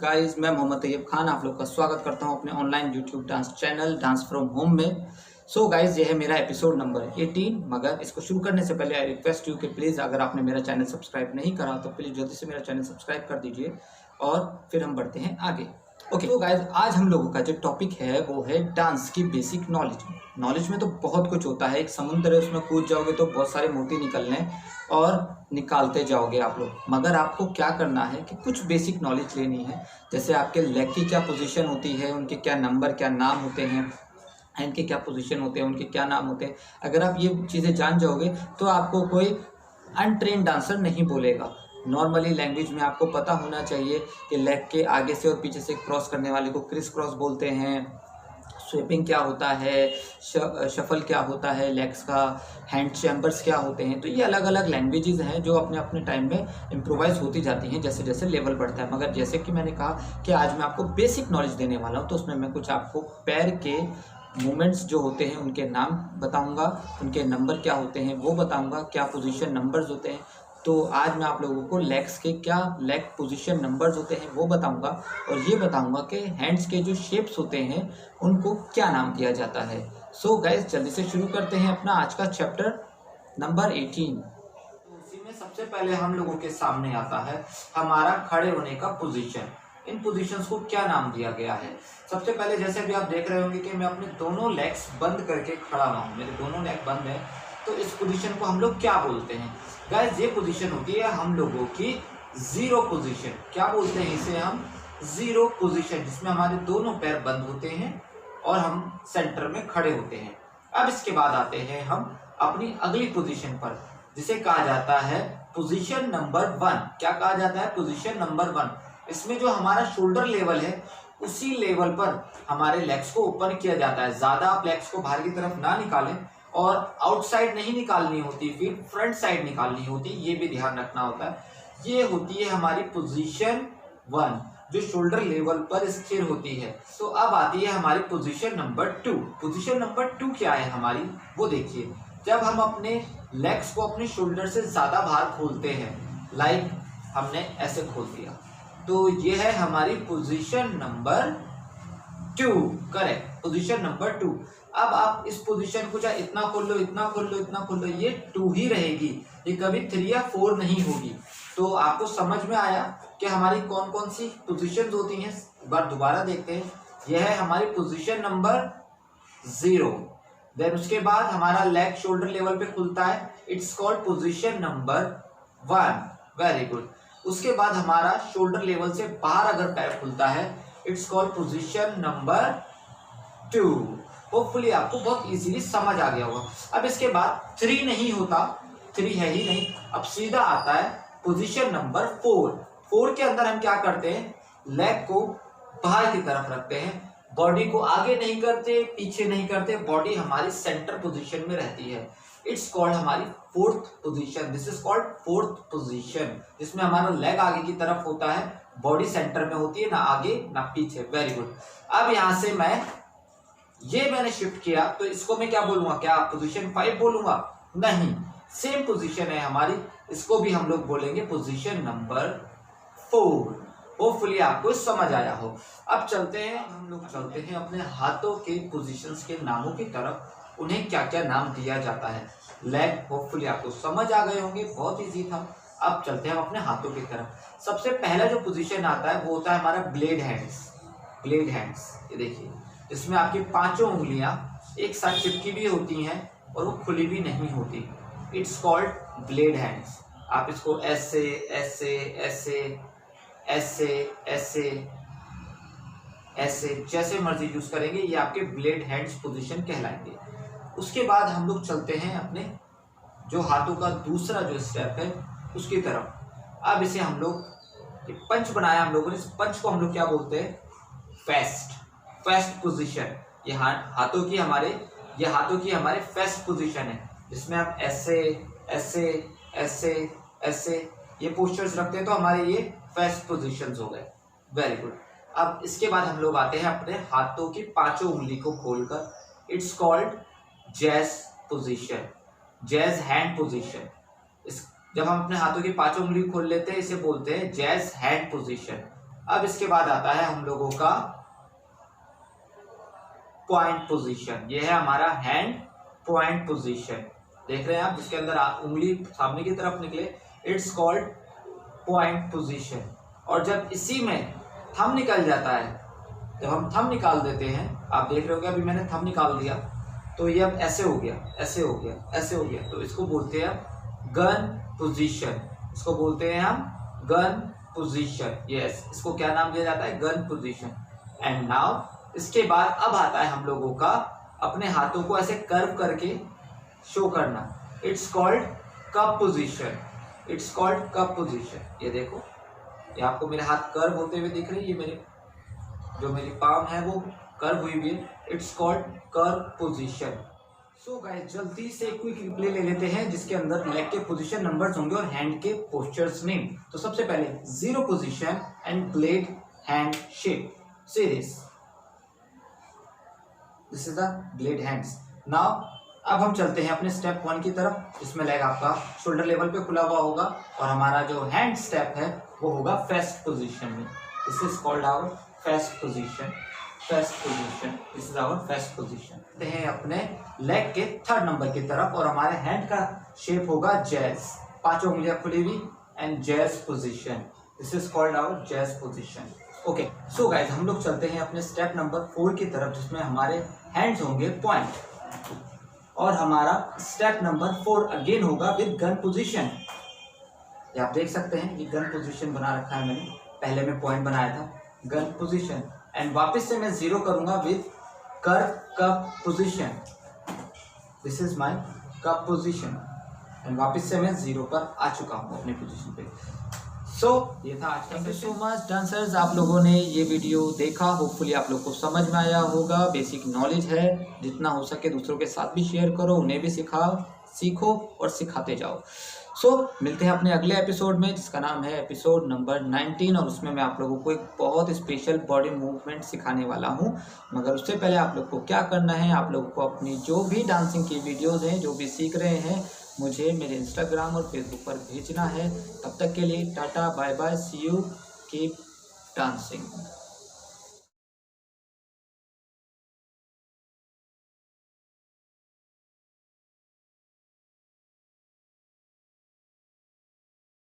Guys, मैं मोहम्मद तैयब खान आप लोग का स्वागत करता हूं अपने online YouTube dance channel dance from home में। सो गाइस, ये है मेरा एपिसोड नंबर 18। मगर इसको शुरू करने से पहले आई रिक्वेस्ट यू कि प्लीज़ अगर आपने मेरा चैनल सब्सक्राइब नहीं करा तो प्लीज़ जल्दी से मेरा चैनल सब्सक्राइब कर दीजिए और फिर हम बढ़ते हैं आगे। ओके तो गाइस, आज हम लोगों का जो टॉपिक है वो है डांस की बेसिक नॉलेज में तो बहुत कुछ होता है। एक समुद्र है, उसमें कूद जाओगे तो बहुत सारे मोती निकलने और निकालते जाओगे आप लोग। मगर आपको क्या करना है कि कुछ बेसिक नॉलेज लेनी है। जैसे आपके लेग की क्या पोजीशन होती है, उनके क्या नंबर क्या नाम होते हैं, हैंड के क्या पोजीशन होते हैं, उनके क्या नाम होते हैं। अगर आप ये चीज़ें जान जाओगे तो आपको कोई अनट्रेन्ड डांसर नहीं बोलेगा। नॉर्मली लैंग्वेज में आपको पता होना चाहिए कि लेग के आगे से और पीछे से क्रॉस करने वाले को क्रिस क्रॉस बोलते हैं। स्वीपिंग क्या होता है, शफल क्या होता है, लेग्स का हैंड चैम्बर्स क्या होते हैं। तो ये अलग अलग लैंग्वेजेस हैं जो अपने अपने टाइम में इम्प्रोवाइज होती जाती हैं जैसे जैसे लेवल बढ़ता है। मगर जैसे कि मैंने कहा कि आज मैं आपको बेसिक नॉलेज देने वाला हूँ, तो उसमें मैं कुछ आपको पैर के मूवमेंट्स जो होते हैं उनके नाम बताऊंगा, उनके नंबर क्या होते हैं वो बताऊंगा, क्या पोजीशन नंबर्स होते हैं। तो आज मैं आप लोगों को लेग्स के क्या लेग पोजीशन नंबर्स होते हैं वो बताऊंगा, और ये बताऊंगा कि हैंड्स के जो शेप्स होते हैं उनको क्या नाम दिया जाता है। सो गाइस, जल्दी से शुरू करते हैं अपना आज का चैप्टर नंबर 18। उसी में सबसे पहले हम लोगों के सामने आता है हमारा खड़े होने का पोजीशन। इन पोजीशंस को क्या नाम दिया गया है। सबसे पहले जैसे अभी आप देख रहे होंगे कि मैं अपने दोनों लेग्स बंद करके खड़ा हुआ हूँ, मेरे दोनों लेग बंद है। तो इस पोजीशन को हम लोग क्या बोलते हैं गाइस? ये पोजीशन होती है हम लोगों की जीरो पोजीशन। क्या बोलते हैं इसे हम? जीरो पोजीशन, जिसमें हमारे दोनों पैर बंद होते हैं और हम सेंटर में खड़े होते हैं। अब इसके बाद आते हैं हम अपनी अगली पोजीशन पर, जिसे कहा जाता है पोजीशन नंबर 1। क्या कहा जाता है? Position number 1। इसमें जो हमारा शोल्डर लेवल है उसी लेवल पर हमारे लेग्स को ओपन किया जाता है। ज्यादा आप लेग्स को बाहर की तरफ ना निकालें और आउटसाइड नहीं निकालनी होती, फिर फ्रंट साइड निकालनी होती, ये भी ध्यान रखना होता है। ये होती है हमारी पोजीशन 1 जो शोल्डर लेवल पर स्थिर होती है। तो अब आती है हमारी पोजीशन नंबर 2। पोजीशन नंबर 2 क्या है हमारी, वो देखिए। जब हम अपने लेग्स को अपने शोल्डर से ज्यादा बाहर खोलते हैं, लाइक हमने ऐसे खोल दिया, तो ये है हमारी position number 2। Correct, position number 2। अब आप इस पोजीशन को चाहे इतना खोल लो, इतना खोल लो, इतना खोल लो, ये 2 ही रहेगी, ये कभी 3 या 4 नहीं होगी। तो आपको समझ में आया कि हमारी कौन कौन सी पोजीशंस होती हैं। एक बार दोबारा देखते हैं। यह है हमारी पोजीशन नंबर 0। देन उसके बाद हमारा लेग शोल्डर लेवल पे खुलता है, it's called position number 1। Very good. उसके बाद हमारा शोल्डर लेवल से बाहर अगर पैर खुलता है, it's called position number 2। Hopefully आपको बहुत इजीली समझ आ गया होगा। अब इसके बाद 3 नहीं होता, 3 है ही नहीं। अब सीधा आता है पोजीशन नंबर 4। 4 के अंदर हम क्या करते हैं? लेग को बाहर की तरफ रखते हैं, बॉडी को आगे नहीं करते, पीछे नहीं करते, बॉडी हमारी सेंटर पोजीशन में रहती है। इट्स कॉल्ड हमारी 4th position. This is called 4th position, जिसमें हमारा लेग आगे की तरफ होता है, बॉडी सेंटर में होती है, ना आगे ना पीछे। Very good. अब यहां से मैंने शिफ्ट किया, तो इसको मैं क्या बोलूंगा? क्या पोजीशन 5 बोलूंगा? नहीं, सेम पोजीशन है हमारी, इसको भी हम लोग बोलेंगे पोजीशन नंबर 4। होपफुली आपको समझ आया हो। अब चलते हैं, हम लोग चलते हैं अपने हाथों के पोजीशंस के नामों की तरफ, उन्हें क्या क्या नाम दिया जाता है। लेग होपफुली आपको समझ आ गए होंगे, बहुत इजी था। अब चलते हैं हम अपने हाथों की तरफ। सबसे पहला जो पोजीशन आता है वो होता है हमारा ब्लेड हैंड्स। ब्लेड हैंड्स, ये देखिए, इसमें आपकी 5 उंगलियां एक साथ चिपकी भी होती हैं और वो खुली भी नहीं होती। It's called blade hands. आप इसको ऐसे ऐसे ऐसे ऐसे ऐसे ऐसे जैसे मर्जी यूज करेंगे, ये आपके ब्लेड हैंड्स पोजीशन कहलाएंगे। उसके बाद हम लोग चलते हैं अपने जो हाथों का दूसरा जो स्टेप है उसकी तरफ। अब इसे हम लोग पंच बनाया हम लोगों ने, इस पंच को हम लोग क्या बोलते हैं? Fest position. ये हाथों की हमारे फेस्ट पोजीशन है, जिसमें आप ऐसे ऐसे ऐसे ऐसे ये पोस्चर्स रखते हैं, तो हमारे ये फेस्ट पोजीशंस हो गए। Very good. अब इसके बाद हम लोग आते हैं अपने हाथों की 5 उंगली को खोलकर, it's called jazz position, jazz hand position. जब हम अपने हाथों की 5 उंगली खोल लेते हैं, इसे बोलते हैं जैज हैंड पोजीशन। अब इसके बाद आता है हम लोगों का पॉइंट पोजीशन। ये है हमारा हैंड पॉइंट पोजीशन, देख रहे हैं आप, जिसके अंदर उंगली सामने की तरफ निकले, इट्स कॉल्ड पॉइंट पोजीशन। और जब इसी में थंब निकल जाता है, जब हम थंब निकाल देते हैं, आप देख रहे होगे अभी मैंने थंब निकाल दिया, तो ये अब ऐसे हो गया, ऐसे हो गया, ऐसे हो गया, तो इसको बोलते हैं गन पोजीशन। इसको बोलते हैं हम गन पोजीशन। यस, इसको क्या नाम दिया जाता है? Gun position. एंड नाउ इसके बाद अब आता है हम लोगों का अपने हाथों को ऐसे कर्व करके शो करना। It's called cup position. It's called cup position. ये देखो, ये आपको मेरे हाथ कर्व होते हुए दिख रहे हैं, ये मेरी पाम है वो कर्व हुई हुई है। It's called curve position. So guys, जल्दी से क्विक रिप्ले ले लेते हैं जिसके अंदर लेग के पोजीशन नंबर्स होंगे और हैंड के पोस्चर्स नेम। तो सबसे पहले zero position and blade hand shape. Series, this is the blade hands. Now अब हम चलते हैं अपने स्टेप 1 की तरफ, जिसमें लेग आपका शोल्डर लेवल पे खुला हुआ होगा और हमारा जो हैंड स्टेप है वो होगा फेस्ट पोजीशन में। This is called our first position. First position, this is our first position. चलते हैं अपने लेग के 3rd नंबर की तरफ और हमारे हैंड का शेप होगा जैज, 5 उंगलियां खुली हुई and jazz position. This is called our jazz position. Okay, so guys, हम लोग चलते हैं अपने स्टेप नंबर 4 की तरफ, जिसमें हमारे हैंड्स होंगे पॉइंट और हमारा स्टेप नंबर 4 अगेन होगा विद गन पोजीशन। ये आप देख सकते हैं, ये गन पोजीशन बना रखा है मैंने, पहले में पॉइंट बनाया था, गन पोजीशन। एंड वापस से मैं जीरो करूंगा with curve cup position. This is my cup position and वापस से मैं जीरो पर आ चुका हूँ अपने पोजीशन पे। सो ये था आज का। Thank you so much dancers, आप लोगों ने ये वीडियो देखा, होपफुली आप लोग को समझ में आया होगा। बेसिक नॉलेज है, जितना हो सके दूसरों के साथ भी शेयर करो, उन्हें भी सीखो और सिखाते जाओ। सो मिलते हैं अपने अगले एपिसोड में, जिसका नाम है एपिसोड नंबर 19 और उसमें मैं आप लोगों को एक बहुत स्पेशल बॉडी मूवमेंट सिखाने वाला हूं। मगर उससे पहले आप लोग को क्या करना है, आप लोगों को अपनी जो भी डांसिंग की वीडियोस हैं, जो भी सीख रहे हैं, मुझे मेरे इंस्टाग्राम और फेसबुक पर भेजना है। तब तक के लिए tata bye bye, see you, keep dancing.